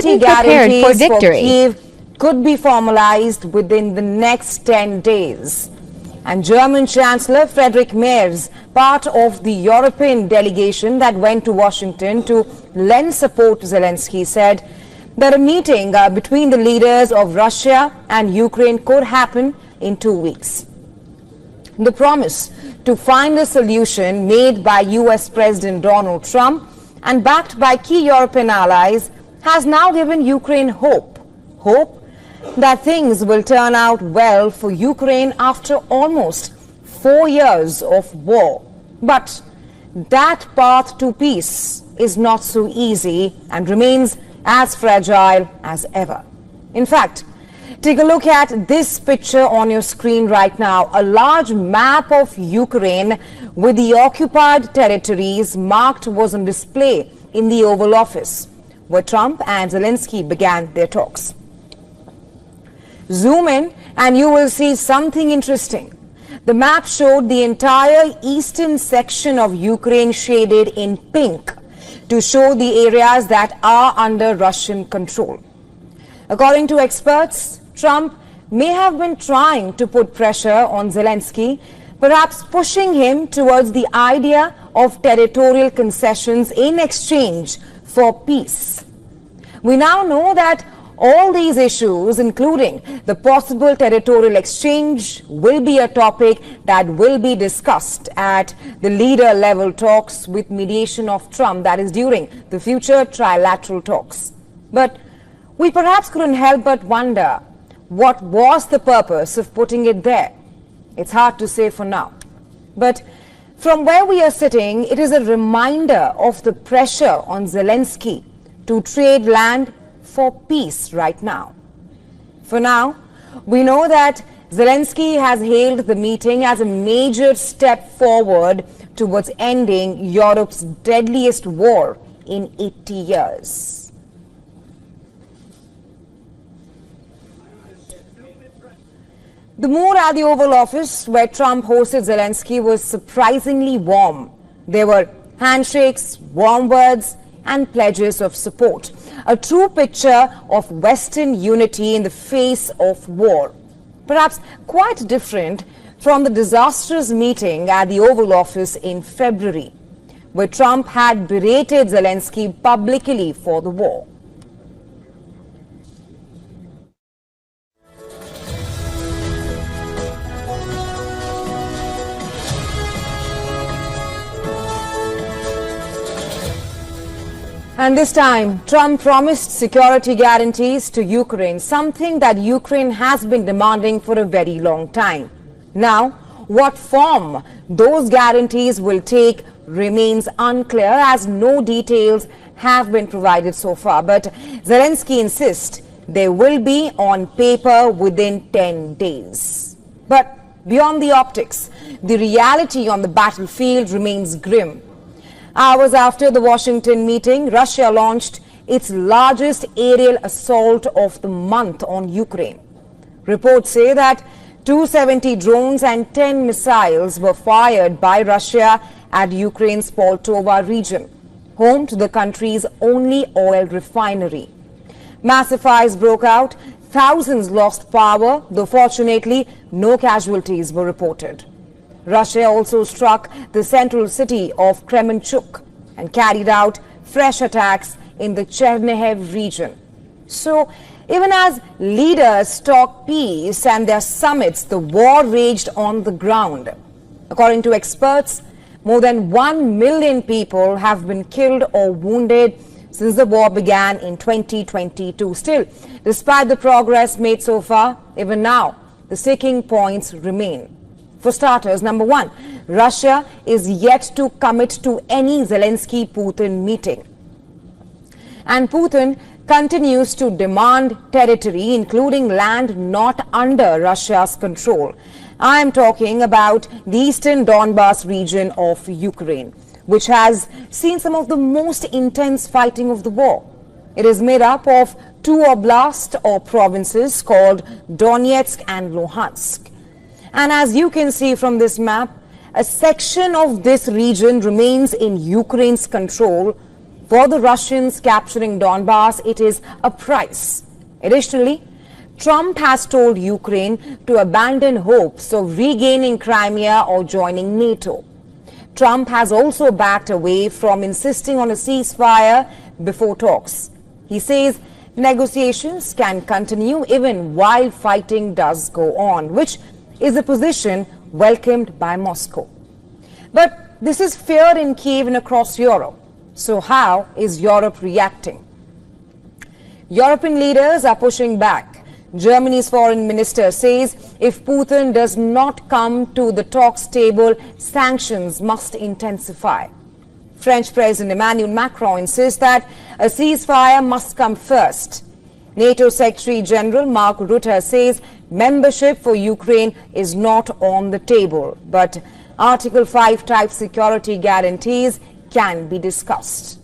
security guarantees for Kyiv could be formalized within the next 10 days. And German Chancellor Friedrich Merz, part of the European delegation that went to Washington to lend support to Zelensky, said that a meeting between the leaders of Russia and Ukraine could happen in 2 weeks. The promise to find a solution made by US President Donald Trump and backed by key European allies has now given Ukraine hope that things will turn out well for Ukraine after almost 4 years of war. But that path to peace is not so easy and remains as fragile as ever. In fact, take a look at this picture on your screen right now. A large map of Ukraine with the occupied territories marked was on display in the Oval Office, where Trump and Zelensky began their talks. Zoom in and you will see something interesting. The map showed the entire eastern section of Ukraine shaded in pink to show the areas that are under Russian control. According to experts, Trump may have been trying to put pressure on Zelensky, perhaps pushing him towards the idea of territorial concessions in exchange for peace. We now know that all these issues, including the possible territorial exchange, will be a topic that will be discussed at the leader-level talks with mediation of Trump, that is during the future trilateral talks. But we perhaps couldn't help but wonder, what was the purpose of putting it there? It's hard to say for now. But from where we are sitting, it is a reminder of the pressure on Zelensky to trade land for peace right now. For now, we know that Zelensky has hailed the meeting as a major step forward towards ending Europe's deadliest war in 80 years. The mood at the Oval Office, where Trump hosted Zelensky, was surprisingly warm. There were handshakes, warm words, and pledges of support. A true picture of Western unity in the face of war. Perhaps quite different from the disastrous meeting at the Oval Office in February, where Trump had berated Zelensky publicly for the war. And this time, Trump promised security guarantees to Ukraine, something that Ukraine has been demanding for a very long time. Now, what form those guarantees will take remains unclear, as no details have been provided so far. But Zelensky insists they will be on paper within 10 days. But beyond the optics, the reality on the battlefield remains grim. Hours after the Washington meeting, Russia launched its largest aerial assault of the month on Ukraine. Reports say that 270 drones and 10 missiles were fired by Russia at Ukraine's Poltava region, home to the country's only oil refinery. Massive fires broke out, thousands lost power, though fortunately no casualties were reported. Russia also struck the central city of Kremenchuk and carried out fresh attacks in the Chernihiv region. So, even as leaders talk peace and their summits, the war raged on the ground. According to experts, more than 1 million people have been killed or wounded since the war began in 2022. Still, despite the progress made so far, even now, the sticking points remain. For starters, number one, Russia is yet to commit to any Zelensky-Putin meeting. And Putin continues to demand territory, including land not under Russia's control. I am talking about the eastern Donbas region of Ukraine, which has seen some of the most intense fighting of the war. It is made up of two oblasts or provinces called Donetsk and Luhansk. And as you can see from this map, a section of this region remains in Ukraine's control, For the Russians capturing Donbass, it is a price. Additionally, Trump has told Ukraine to abandon hopes of regaining Crimea or joining NATO. Trump has also backed away from insisting on a ceasefire before talks. He says negotiations can continue even while fighting does go on, which is a position welcomed by Moscow. But this is feared in Kiev and across Europe. So how is Europe reacting? European leaders are pushing back. Germany's foreign minister says if Putin does not come to the talks table, sanctions must intensify. French President Emmanuel Macron insists that a ceasefire must come first. NATO Secretary General Mark Rutte says membership for Ukraine is not on the table, but Article 5 type security guarantees can be discussed.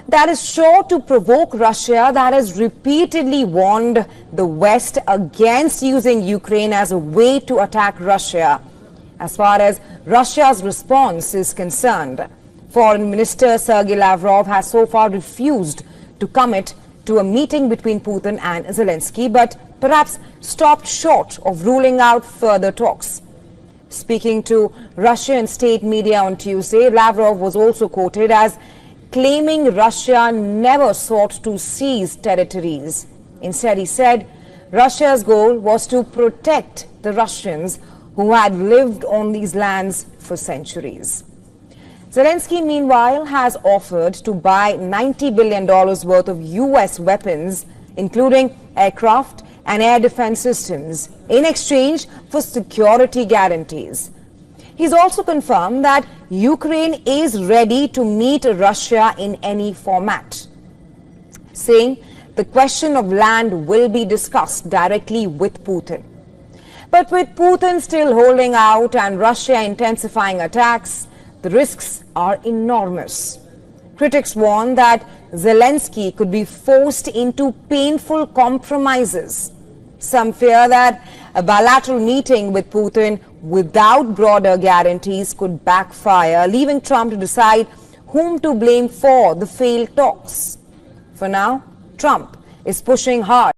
That is sure to provoke Russia, that has repeatedly warned the West against using Ukraine as a way to attack Russia. As far as Russia's response is concerned, Foreign Minister Sergei Lavrov has so far refused to commit to a meeting between Putin and Zelensky, but perhaps stopped short of ruling out further talks. Speaking to Russian state media on Tuesday, Lavrov was also quoted as claiming Russia never sought to seize territories. Instead, he said Russia's goal was to protect the Russians who had lived on these lands for centuries. Zelensky, meanwhile, has offered to buy $90 billion worth of U.S. weapons, including aircraft and air defense systems, in exchange for security guarantees. He's also confirmed that Ukraine is ready to meet Russia in any format, saying the question of land will be discussed directly with Putin. But with Putin still holding out and Russia intensifying attacks, the risks are enormous. Critics warn that Zelensky could be forced into painful compromises. Some fear that a bilateral meeting with Putin without broader guarantees could backfire, leaving Trump to decide whom to blame for the failed talks. For now, Trump is pushing hard